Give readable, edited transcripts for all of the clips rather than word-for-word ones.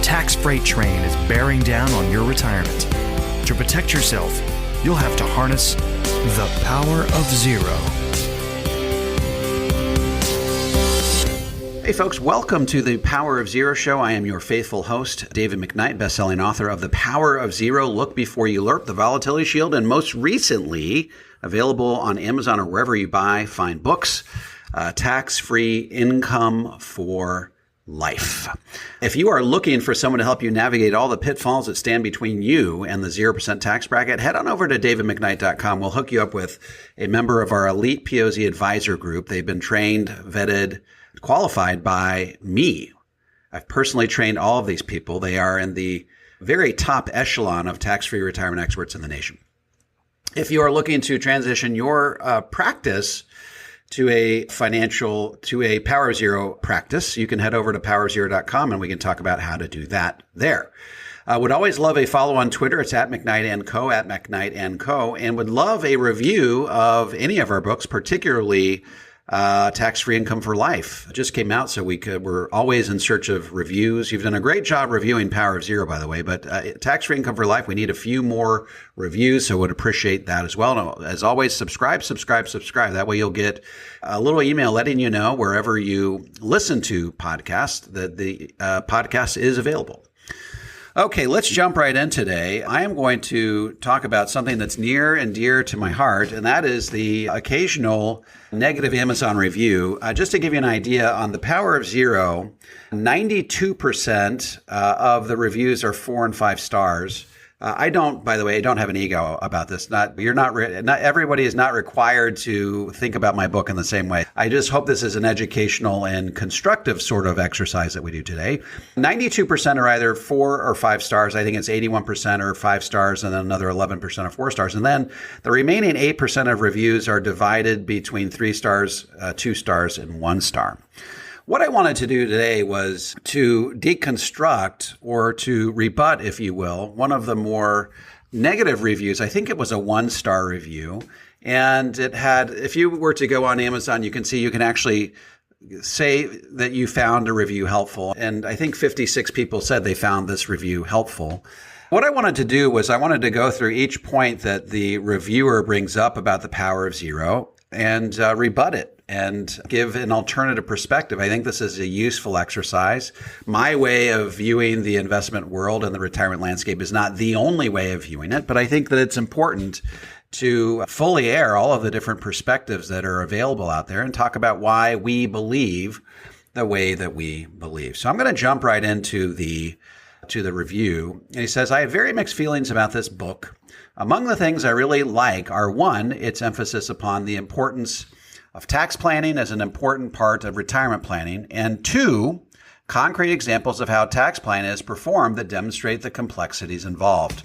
tax freight train is bearing down on your retirement. To protect yourself, you'll have to harness the power of zero. Hey folks, welcome to the Power of Zero show. I am your faithful host, David McKnight, best-selling author of The Power of Zero, Look Before You Lerp, The Volatility Shield, and most recently available on Amazon or wherever you buy fine books, Tax-Free Income for Life. If you are looking for someone to help you navigate all the pitfalls that stand between you and the 0% tax bracket, head on over to davidmcknight.com. We'll hook you up with a member of our elite POZ advisor group. They've been trained, vetted, qualified by me. I've personally trained all of these people. They are in the very top echelon of tax-free retirement experts in the nation. If you are looking to transition your practice to a Power of Zero practice, you can head over to powerofzero.com and we can talk about how to do that there. Would always love a follow on Twitter. It's at McKnight&Co, at McKnight&Co, and would love a review of any of our books, particularly Tax-Free Income for Life. It just came out, so we're always in search of reviews. You've done a great job reviewing Power of Zero, by the way, but Tax-Free Income for Life, we need a few more reviews, so would appreciate that as well. And as always, subscribe. That way you'll get a little email letting you know wherever you listen to podcasts that the podcast is available. Okay, let's jump right in today. I am going to talk about something that's near and dear to my heart, and that is the occasional negative Amazon review. Just to give you an idea, on the Power of Zero, 92% of the reviews are 4 and 5 stars. I don't have an ego about this. Not everybody is not required to think about my book in the same way. I just hope this is an educational and constructive sort of exercise that we do today. 92% are either 4 or 5 stars. I think it's 81% are 5 stars and then another 11% are 4 stars. And then the remaining 8% of reviews are divided between 3 stars, 2 stars, and 1 star. What I wanted to do today was to deconstruct or to rebut, if you will, one of the more negative reviews. I think it was a 1-star review. And it had, if you were to go on Amazon, you can see you can actually say that you found a review helpful. And I think 56 people said they found this review helpful. What I wanted to do was I wanted to go through each point that the reviewer brings up about the Power of Zero and rebut it and give an alternative perspective. I think this is a useful exercise. My way of viewing the investment world and the retirement landscape is not the only way of viewing it, but I think that it's important to fully air all of the different perspectives that are available out there and talk about why we believe the way that we believe. So I'm going to jump right into the review. And he says, I have very mixed feelings about this book. Among the things I really like are, 1, its emphasis upon the importance of tax planning as an important part of retirement planning, and 2, concrete examples of how tax planning is performed that demonstrate the complexities involved.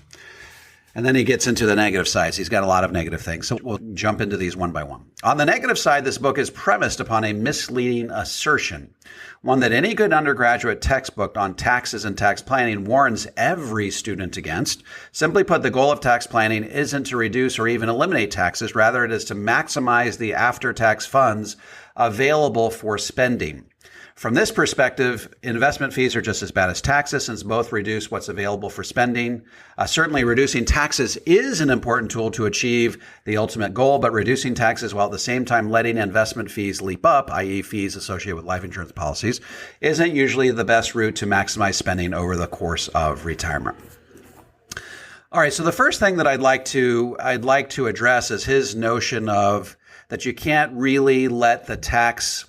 And then he gets into the negative sides. He's got a lot of negative things, so we'll jump into these one by one. On the negative side, this book is premised upon a misleading assertion, one that any good undergraduate textbook on taxes and tax planning warns every student against. Simply put, the goal of tax planning isn't to reduce or even eliminate taxes. Rather, it is to maximize the after-tax funds available for spending. From this perspective, investment fees are just as bad as taxes, since both reduce what's available for spending. Certainly, reducing taxes is an important tool to achieve the ultimate goal, but reducing taxes while at the same time letting investment fees leap up, i.e. fees associated with life insurance policies, isn't usually the best route to maximize spending over the course of retirement. All right, so the first thing that I'd like to address is his notion of that you can't really let the tax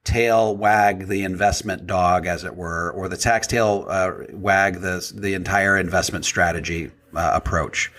tail wag the investment dog, as it were, or the tax tail wag the entire investment strategy approach.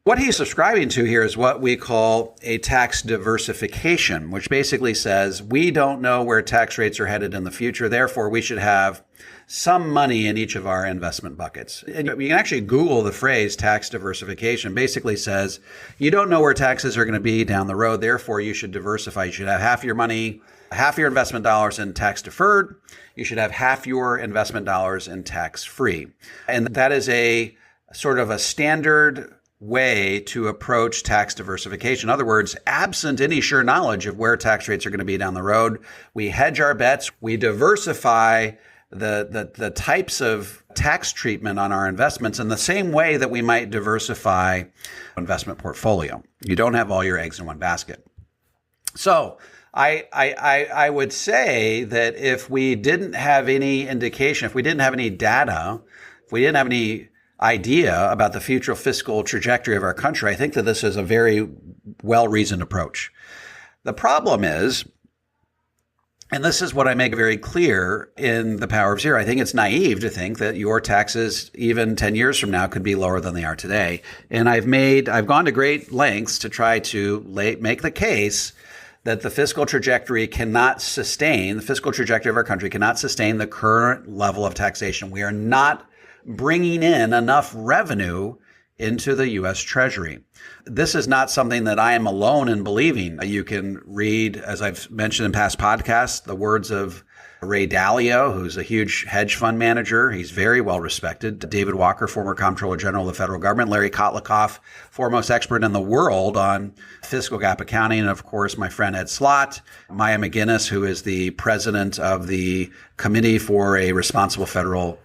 What he's subscribing to here is what we call a tax diversification, which basically says we don't know where tax rates are headed in the future. Therefore, we should have some money in each of our investment buckets. And you can actually Google the phrase tax diversification. Basically says you don't know where taxes are going to be down the road. Therefore, you should diversify. You should have half your money, half your investment dollars in tax-deferred. You should have half your investment dollars in tax-free. And that is a sort of a standard way to approach tax diversification. In other words, absent any sure knowledge of where tax rates are going to be down the road, we hedge our bets, we diversify the types of tax treatment on our investments in the same way that we might diversify investment portfolio. You don't have all your eggs in one basket. So I would say that if we didn't have any indication, if we didn't have any data, if we didn't have any idea about the future fiscal trajectory of our country, I think that this is a very well-reasoned approach. The problem is, and this is what I make very clear in The Power of Zero, I think it's naive to think that your taxes, even 10 years from now, could be lower than they are today. And I've gone to great lengths to try to make the case that the fiscal trajectory the fiscal trajectory of our country cannot sustain the current level of taxation. We are not bringing in enough revenue into the U.S. Treasury. This is not something that I am alone in believing. You can read, as I've mentioned in past podcasts, the words of Ray Dalio, who's a huge hedge fund manager. He's very well respected. David Walker, former Comptroller General of the federal government. Larry Kotlikoff, foremost expert in the world on fiscal gap accounting. And of course, my friend Ed Slott. Maya McGinnis, who is the president of the Committee for a Responsible Federal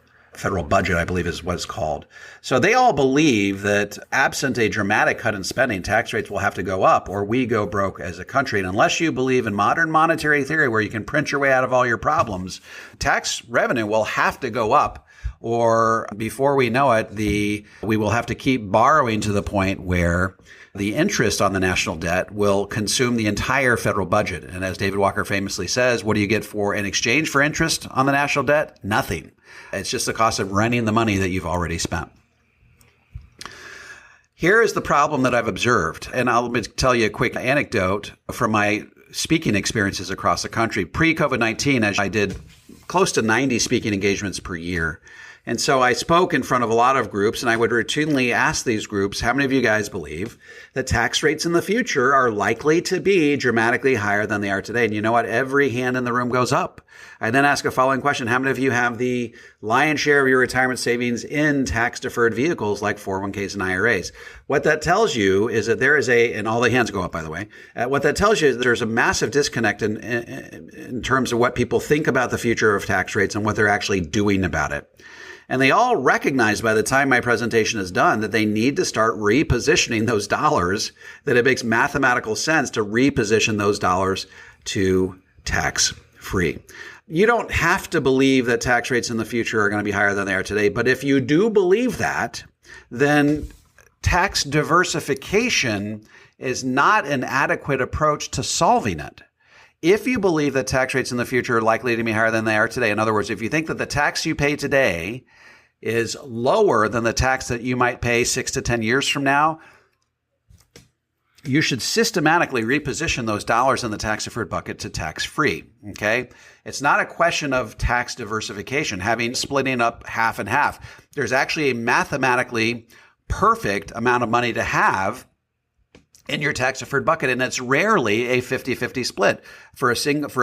Budget, I believe is what it's called. So they all believe that absent a dramatic cut in spending, tax rates will have to go up or we go broke as a country. And unless you believe in modern monetary theory where you can print your way out of all your problems, tax revenue will have to go up, or before we know it, we will have to keep borrowing to the point where the interest on the national debt will consume the entire federal budget. And as David Walker famously says, what do you get in exchange for interest on the national debt? Nothing. It's just the cost of running the money that you've already spent. Here is the problem that I've observed. And I'll tell you a quick anecdote from my speaking experiences across the country. Pre-COVID-19, as I did close to 90 speaking engagements per year. And so I spoke in front of a lot of groups, and I would routinely ask these groups, how many of you guys believe that tax rates in the future are likely to be dramatically higher than they are today? And you know what? Every hand in the room goes up. I then ask a following question. How many of you have the lion's share of your retirement savings in tax-deferred vehicles like 401ks and IRAs? What that tells you is that there is and all the hands go up, by the way. What that tells you is that there's a massive disconnect in terms of what people think about the future of tax rates and what they're actually doing about it. And they all recognize by the time my presentation is done that they need to start repositioning those dollars, that it makes mathematical sense to reposition those dollars to tax-free. You don't have to believe that tax rates in the future are going to be higher than they are today. But if you do believe that, then tax diversification is not an adequate approach to solving it. If you believe that tax rates in the future are likely to be higher than they are today, in other words, if you think that the tax you pay today is lower than the tax that you might pay 6 to 10 years from now, you should systematically reposition those dollars in the tax-deferred bucket to tax-free, okay? It's not a question of tax diversification, splitting up half and half. There's actually a mathematically perfect amount of money to have in your tax-deferred bucket, and it's rarely a 50-50 split. For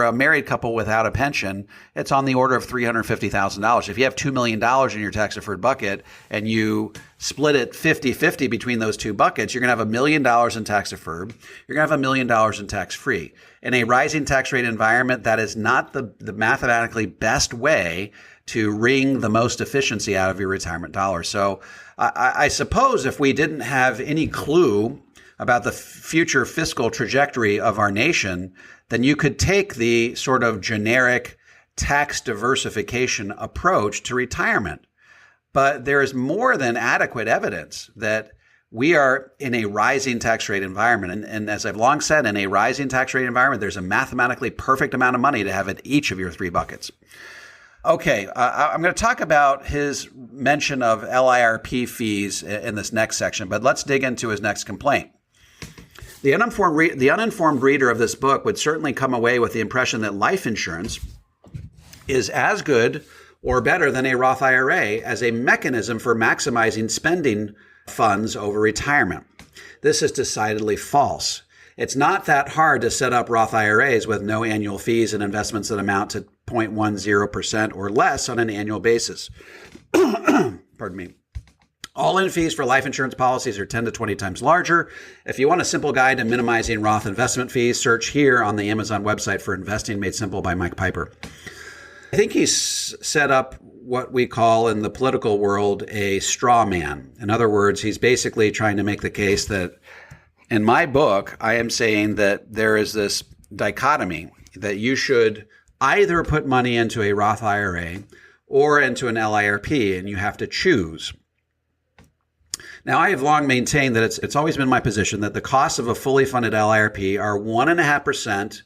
a married couple without a pension, it's on the order of $350,000. If you have $2 million in your tax-deferred bucket and you split it 50-50 between those two buckets, you're going to have $1 million in tax-deferred. You're going to have $1 million in tax-free. In a rising tax rate environment, that is not the mathematically best way to wring the most efficiency out of your retirement dollars. So I suppose if we didn't have any clue about the future fiscal trajectory of our nation, then you could take the sort of generic tax diversification approach to retirement. But there is more than adequate evidence that we are in a rising tax rate environment. And as I've long said, in a rising tax rate environment, there's a mathematically perfect amount of money to have in each of your three buckets. Okay, I'm going to talk about his mention of LIRP fees in this next section, but let's dig into his next complaint. The uninformed reader of this book would certainly come away with the impression that life insurance is as good or better than a Roth IRA as a mechanism for maximizing spending funds over retirement. This is decidedly false. It's not that hard to set up Roth IRAs with no annual fees and investments that amount to 0.10% or less on an annual basis. Pardon me. All-in fees for life insurance policies are 10 to 20 times larger. If you want a simple guide to minimizing Roth investment fees, search here on the Amazon website for Investing Made Simple by Mike Piper. I think he's set up what we call in the political world a straw man. In other words, he's basically trying to make the case that in my book, I am saying that there is this dichotomy that you should either put money into a Roth IRA or into an LIRP, and you have to choose. Now, I have long maintained that it's always been my position that the cost of a fully funded LIRP are 1.5%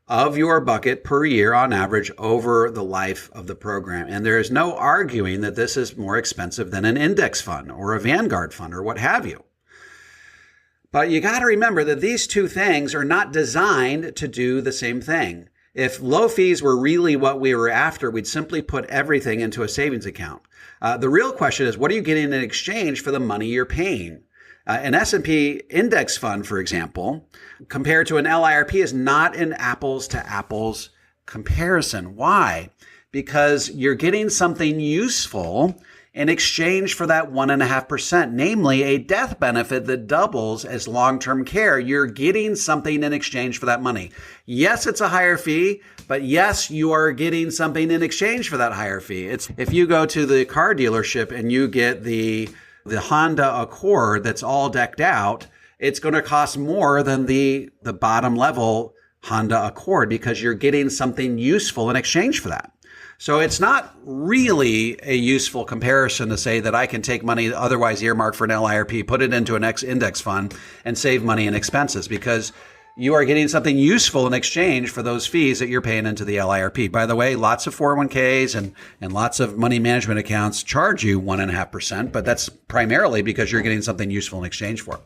of your bucket per year on average over the life of the program. And there is no arguing that this is more expensive than an index fund or a Vanguard fund or what have you. But you got to remember that these two things are not designed to do the same thing. If low fees were really what we were after, we'd simply put everything into a savings account. The real question is, what are you getting in exchange for the money you're paying? An S&P index fund, for example, compared to an LIRP is not an apples to apples comparison. Why? Because you're getting something useful in exchange for that 1.5%, namely a death benefit that doubles as long-term care. You're getting something in exchange for that money. Yes, it's a higher fee, but yes, you are getting something in exchange for that higher fee. It's if you go to the car dealership and you get the Honda Accord that's all decked out, it's going to cost more than the bottom level Honda Accord because you're getting something useful in exchange for that. So it's not really a useful comparison to say that I can take money otherwise earmarked for an LIRP, put it into an index fund, and save money in expenses because you are getting something useful in exchange for those fees that you're paying into the LIRP. By the way, lots of 401ks and lots of money management accounts charge you 1.5%, but that's primarily because you're getting something useful in exchange for it.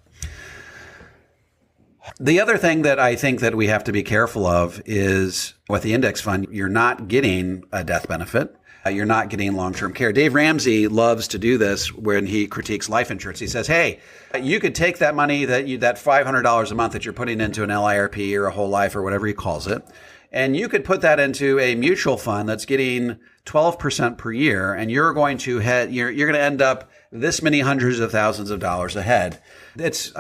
The other thing that I think that we have to be careful of is with the index fund, you're not getting a death benefit. You're not getting long-term care. Dave Ramsey loves to do this when he critiques life insurance. He says, hey, you could take that money, that $500 a month that you're putting into an LIRP or a whole life or whatever he calls it, and you could put that into a mutual fund that's getting 12% per year, and you're going to end up this many hundreds of thousands of dollars ahead. It's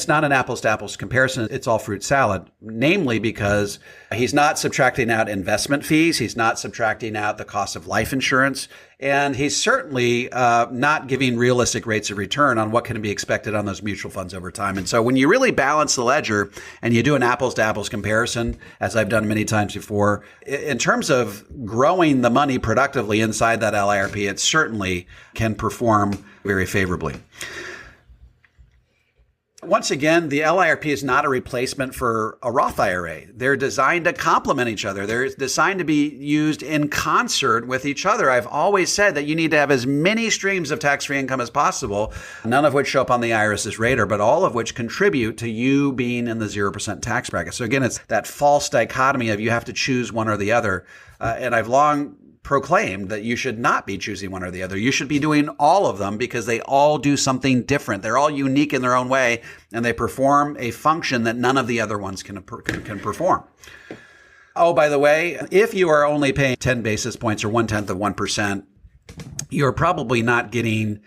not an apples to apples comparison. It's all fruit salad, namely because he's not subtracting out investment fees. He's not subtracting out the cost of life insurance. And he's certainly not giving realistic rates of return on what can be expected on those mutual funds over time. And so when you really balance the ledger and you do an apples to apples comparison, as I've done many times before, in terms of growing the money productively inside that LIRP, it certainly can perform very favorably. Once again, the LIRP is not a replacement for a Roth IRA. They're designed to complement each other. They're designed to be used in concert with each other. I've always said that you need to have as many streams of tax-free income as possible, none of which show up on the IRS's radar, but all of which contribute to you being in the 0% tax bracket. So again, it's that false dichotomy of you have to choose one or the other. And I've long proclaimed that you should not be choosing one or the other. You should be doing all of them because they all do something different. They're all unique in their own way, and they perform a function that none of the other ones can perform. Oh, by the way, if you are only paying 10 basis points or 0.1%, you're probably not getting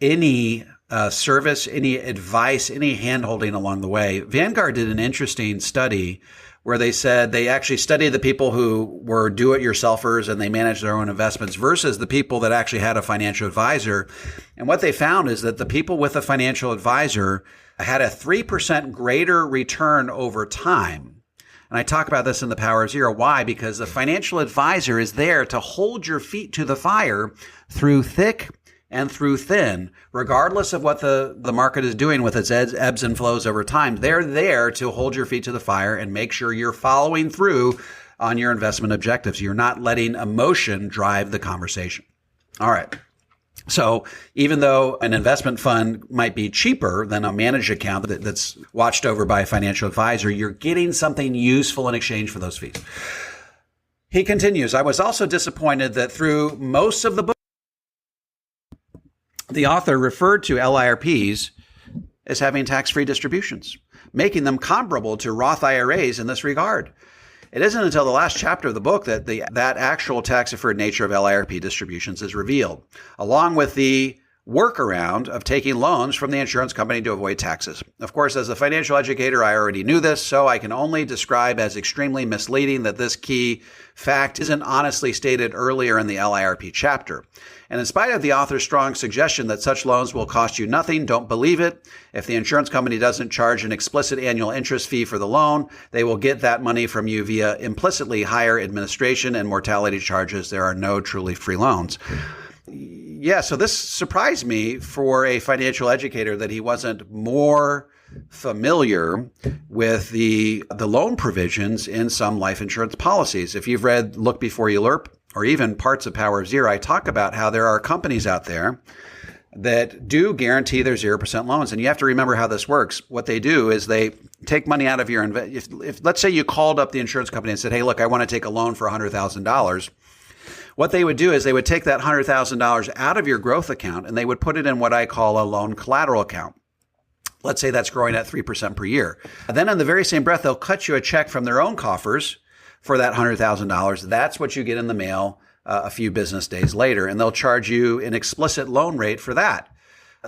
any service, any advice, any handholding along the way. Vanguard did an interesting study where they said they actually studied the people who were do-it-yourselfers and they managed their own investments versus the people that actually had a financial advisor. And what they found is that the people with a financial advisor had a 3% greater return over time. And I talk about this in The Power of Zero. Why? Because the financial advisor is there to hold your feet to the fire through thick and through thin, regardless of what the market is doing with its ebbs and flows over time. They're there to hold your feet to the fire and make sure you're following through on your investment objectives. You're not letting emotion drive the conversation. All right. So even though an investment fund might be cheaper than a managed account that's watched over by a financial advisor, you're getting something useful in exchange for those fees. He continues, I was also disappointed that through most of the book, the author referred to LIRPs as having tax-free distributions, making them comparable to Roth IRAs in this regard. It isn't until the last chapter of the book that that actual tax-deferred nature of LIRP distributions is revealed, along with the workaround of taking loans from the insurance company to avoid taxes. Of course, as a financial educator, I already knew this, so I can only describe as extremely misleading that this key fact isn't honestly stated earlier in the LIRP chapter. And in spite of the author's strong suggestion that such loans will cost you nothing, don't believe it. If the insurance company doesn't charge an explicit annual interest fee for the loan, they will get that money from you via implicitly higher administration and mortality charges. There are no truly free loans. Yeah, so this surprised me for a financial educator that he wasn't more familiar with the loan provisions in some life insurance policies. If you've read Look Before You Lerp or even parts of Power of Zero, I talk about how there are companies out there that do guarantee their 0% loans. And you have to remember how this works. What they do is they take money out of your if let's say you called up the insurance company and said, hey, look, I want to take a loan for $100,000. What they would do is they would take that $100,000 out of your growth account and they would put it in what I call a loan collateral account. Let's say that's growing at 3% per year. And then in the very same breath, they'll cut you a check from their own coffers for that $100,000. That's what you get in the mail a few business days later, and they'll charge you an explicit loan rate for that.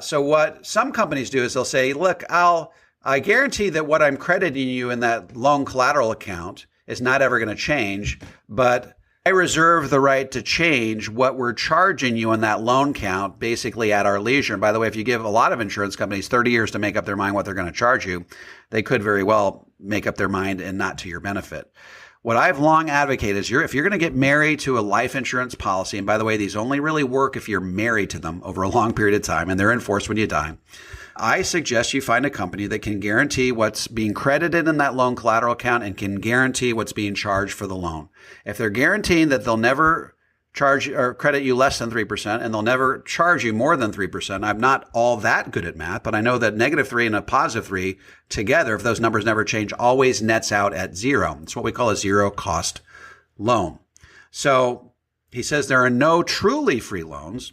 So what some companies do is they'll say, look, I guarantee that what I'm crediting you in that loan collateral account is not ever going to change, but I reserve the right to change what we're charging you on that loan count basically at our leisure. And by the way, if you give a lot of insurance companies 30 years to make up their mind what they're going to charge you, they could very well make up their mind and not to your benefit. What I've long advocated is if you're going to get married to a life insurance policy, and by the way, these only really work if you're married to them over a long period of time and they're enforced when you die, I suggest you find a company that can guarantee what's being credited in that loan collateral account and can guarantee what's being charged for the loan. If they're guaranteeing that they'll never charge or credit you less than 3% and they'll never charge you more than 3%, I'm not all that good at math, but I know that -3 and a +3 together, if those numbers never change, always nets out at zero. It's what we call a zero cost loan. So he says there are no truly free loans.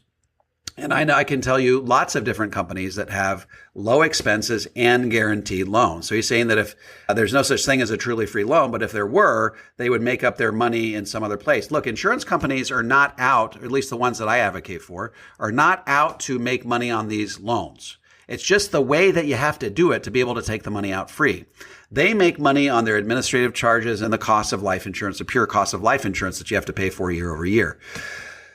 And I know I can tell you lots of different companies that have low expenses and guaranteed loans. So he's saying that if there's no such thing as a truly free loan, but if there were, they would make up their money in some other place. Look, insurance companies are not out, or at least the ones that I advocate for, are not out to make money on these loans. It's just the way that you have to do it to be able to take the money out free. They make money on their administrative charges and the cost of life insurance, the pure cost of life insurance that you have to pay for year over year.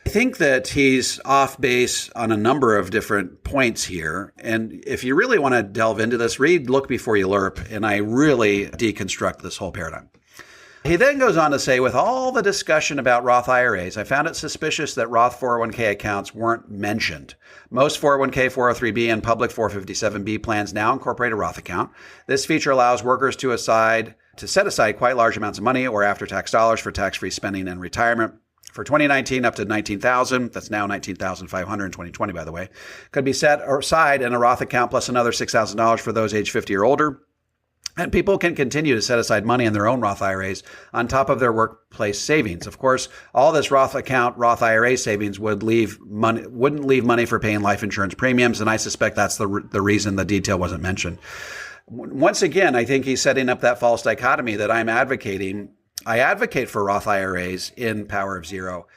I think that he's off base on a number of different points here. And if you really want to delve into this, read Look Before You Lerp, and I really deconstruct this whole paradigm. He then goes on to say, with all the discussion about Roth IRAs, I found it suspicious that Roth 401k accounts weren't mentioned. Most 401k, 403b, and public 457b plans now incorporate a Roth account. This feature allows workers to set aside quite large amounts of money or after-tax dollars for tax-free spending and retirement. For 2019, up to $19,000, that's now $19,500 in 2020, by the way, could be set aside in a Roth account plus another $6,000 for those age 50 or older. And people can continue to set aside money in their own Roth IRAs on top of their workplace savings. Of course, all this Roth account, Roth IRA savings wouldn't leave money for paying life insurance premiums, and I suspect that's the reason the detail wasn't mentioned. Once again, I think he's setting up that false dichotomy that I'm advocating. I advocate for Roth IRAs in Power of Zero.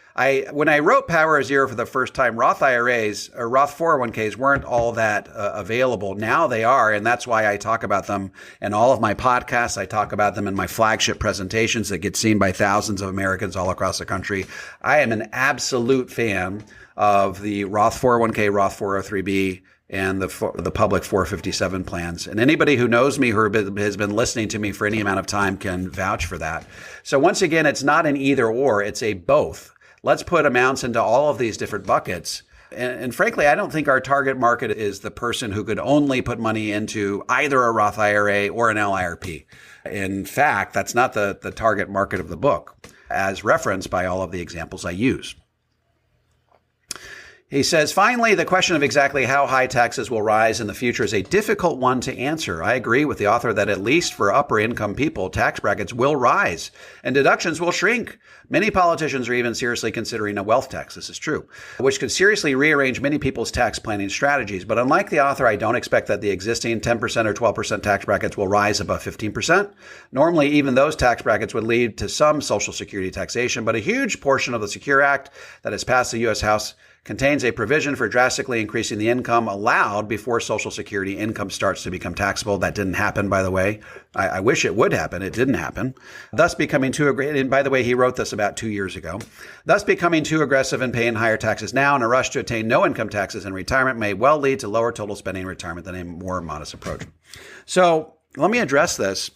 When I wrote Power of Zero for the first time, Roth IRAs or Roth 401ks weren't all that available. Now they are, and that's why I talk about them in all of my podcasts. I talk about them in my flagship presentations that get seen by thousands of Americans all across the country. I am an absolute fan of the Roth 401k, Roth 403b, and the public 457 plans. And anybody who knows me, who has been listening to me for any amount of time, can vouch for that. So once again, it's not an either or, it's a both. Let's put amounts into all of these different buckets. And frankly, I don't think our target market is the person who could only put money into either a Roth IRA or an LIRP. In fact, that's not the target market of the book, as referenced by all of the examples I use. He says, finally, the question of exactly how high taxes will rise in the future is a difficult one to answer. I agree with the author that at least for upper income people, tax brackets will rise and deductions will shrink. Many politicians are even seriously considering a wealth tax. This is true, which could seriously rearrange many people's tax planning strategies. But unlike the author, I don't expect that the existing 10% or 12% tax brackets will rise above 15%. Normally, even those tax brackets would lead to some Social Security taxation, but a huge portion of the Secure Act that has passed the U.S. House contains a provision for drastically increasing the income allowed before Social Security income starts to become taxable. That didn't happen, by the way. I wish it would happen. It didn't happen. Thus becoming too aggressive. And by the way, he wrote this about 2 years ago. Thus becoming too aggressive and paying higher taxes now in a rush to attain no income taxes in retirement may well lead to lower total spending in retirement than a more modest approach. So let me address this.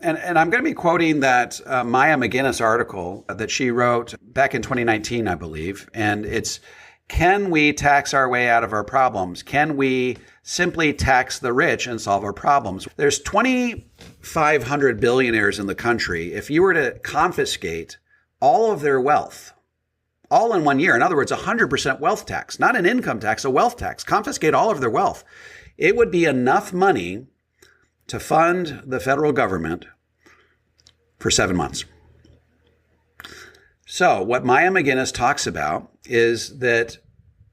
And I'm going to be quoting that Maya McGinnis article that she wrote back in 2019, I believe. And it's, can we tax our way out of our problems? Can we simply tax the rich and solve our problems? There's 2,500 billionaires in the country. If you were to confiscate all of their wealth, all in 1 year, in other words, 100% wealth tax, not an income tax, a wealth tax, confiscate all of their wealth, it would be enough money to fund the federal government for 7 months. So what Maya McGinnis talks about is that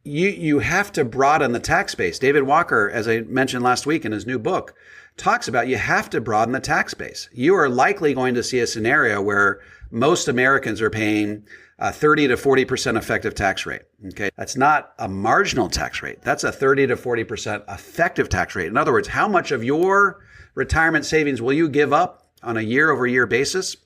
you have to broaden the tax base. David Walker, as I mentioned last week in his new book, talks about you have to broaden the tax base. You are likely going to see a scenario where most Americans are paying a 30 to 40% effective tax rate. Okay, that's not a marginal tax rate. That's a 30 to 40% effective tax rate. In other words, how much of your retirement savings will you give up on a year-over-year basis?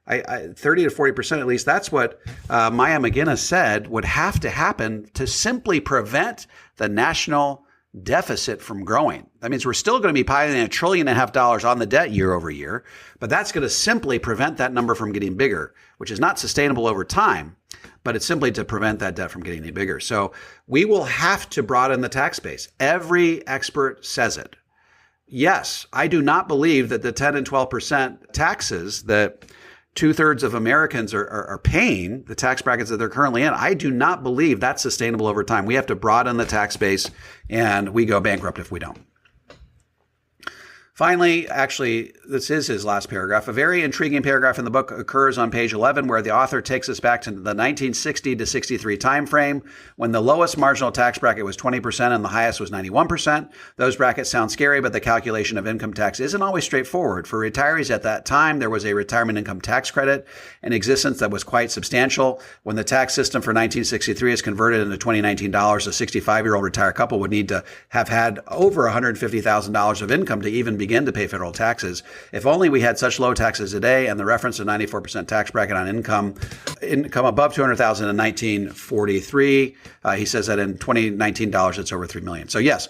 30 to 40% at least. That's what Maya McGinnis said would have to happen to simply prevent the national deficit from growing. That means we're still going to be piling $1.5 trillion on the debt year over year, but that's going to simply prevent that number from getting bigger, which is not sustainable over time, but it's simply to prevent that debt from getting any bigger. So we will have to broaden the tax base. Every expert says it. Yes, I do not believe that the 10 and 12% taxes that 2/3 of Americans are paying, the tax brackets that they're currently in, I do not believe that's sustainable over time. We have to broaden the tax base, and we go bankrupt if we don't. Finally, actually, this is his last paragraph. A very intriguing paragraph in the book occurs on page 11, where the author takes us back to the 1960 to 63 timeframe, when the lowest marginal tax bracket was 20% and the highest was 91%. Those brackets sound scary, but the calculation of income tax isn't always straightforward. For retirees at that time, there was a retirement income tax credit in existence that was quite substantial. When the tax system for 1963 is converted into 2019 dollars, a 65-year-old retired couple would need to have had over $150,000 of income to even begin to pay federal taxes. If only we had such low taxes today, and the reference to 94% tax bracket on income above $200,000 in 1943. He says that in 2019 dollars, it's over $3 million. So yes,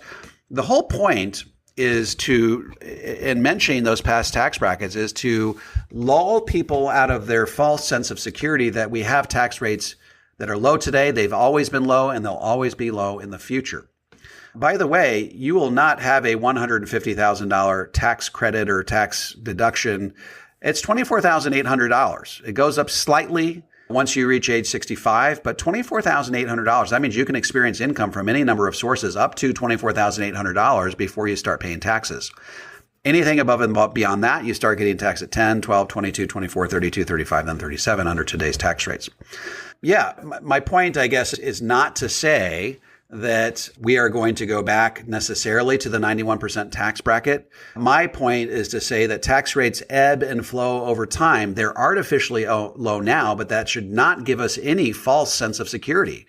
the whole point is to, in mentioning those past tax brackets, is to lull people out of their false sense of security that we have tax rates that are low today. They've always been low, and they'll always be low in the future. By the way, you will not have a $150,000 tax credit or tax deduction. It's $24,800. It goes up slightly once you reach age 65, but $24,800, that means you can experience income from any number of sources up to $24,800 before you start paying taxes. Anything above and beyond that, you start getting taxed at 10, 12, 22, 24, 32, 35, then 37 under today's tax rates. Yeah, my point, I guess, is not to say that we are going to go back necessarily to the 91% tax bracket. My point is to say that tax rates ebb and flow over time. They're artificially low now, but that should not give us any false sense of security.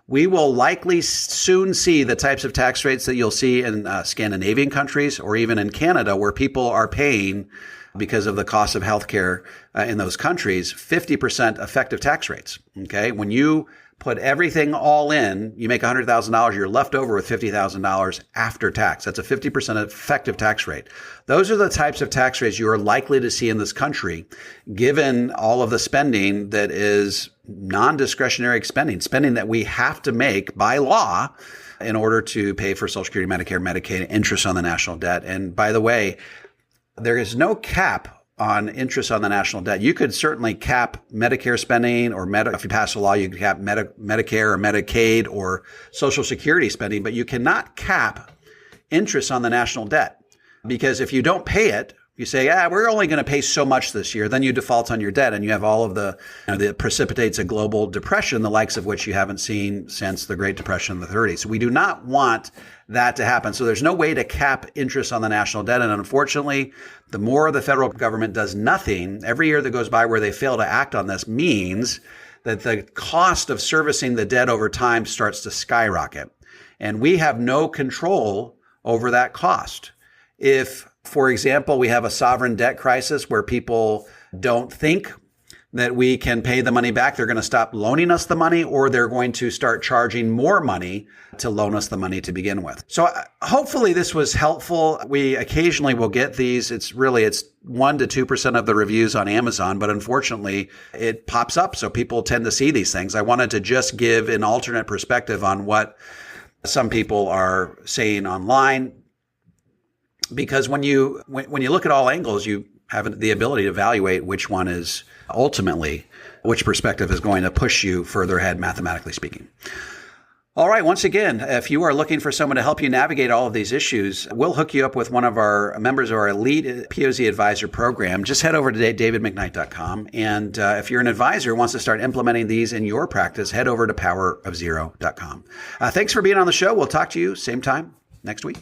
We will likely soon see the types of tax rates that you'll see in Scandinavian countries or even in Canada, where people are paying, because of the cost of healthcare in those countries, 50% effective tax rates. Okay, when you put everything all in, you make $100,000, you're left over with $50,000 after tax. That's a 50% effective tax rate. Those are the types of tax rates you are likely to see in this country, given all of the spending that is non-discretionary spending that we have to make by law in order to pay for Social Security, Medicare, Medicaid, interest on the national debt. And by the way, there is no cap on interest on the national debt. You could certainly cap Medicare spending, or if you pass a law, you could cap Medicare or Medicaid or Social Security spending, but you cannot cap interest on the national debt. Because if you don't pay it, you say, we're only going to pay so much this year, then you default on your debt, and you have all of that precipitates a global depression, the likes of which you haven't seen since the Great Depression in the 30s. So we do not want that to happen. So there's no way to cap interest on the national debt. And unfortunately, the more the federal government does nothing, every year that goes by where they fail to act on this means that the cost of servicing the debt over time starts to skyrocket. And we have no control over that cost. If, for example, we have a sovereign debt crisis where people don't think that we can pay the money back, they're going to stop loaning us the money, or they're going to start charging more money to loan us the money to begin with. So hopefully this was helpful. We occasionally will get these. It's 1 to 2% of the reviews on Amazon, but unfortunately it pops up. So people tend to see these things. I wanted to just give an alternate perspective on what some people are saying online, because when you look at all angles, you have the ability to evaluate which one is ultimately, which perspective is going to push you further ahead, mathematically speaking. All right. Once again, if you are looking for someone to help you navigate all of these issues, we'll hook you up with one of our members of our elite POZ advisor program. Just head over to davidmcknight.com. And if you're an advisor who wants to start implementing these in your practice, head over to powerofzero.com. Thanks for being on the show. We'll talk to you same time next week.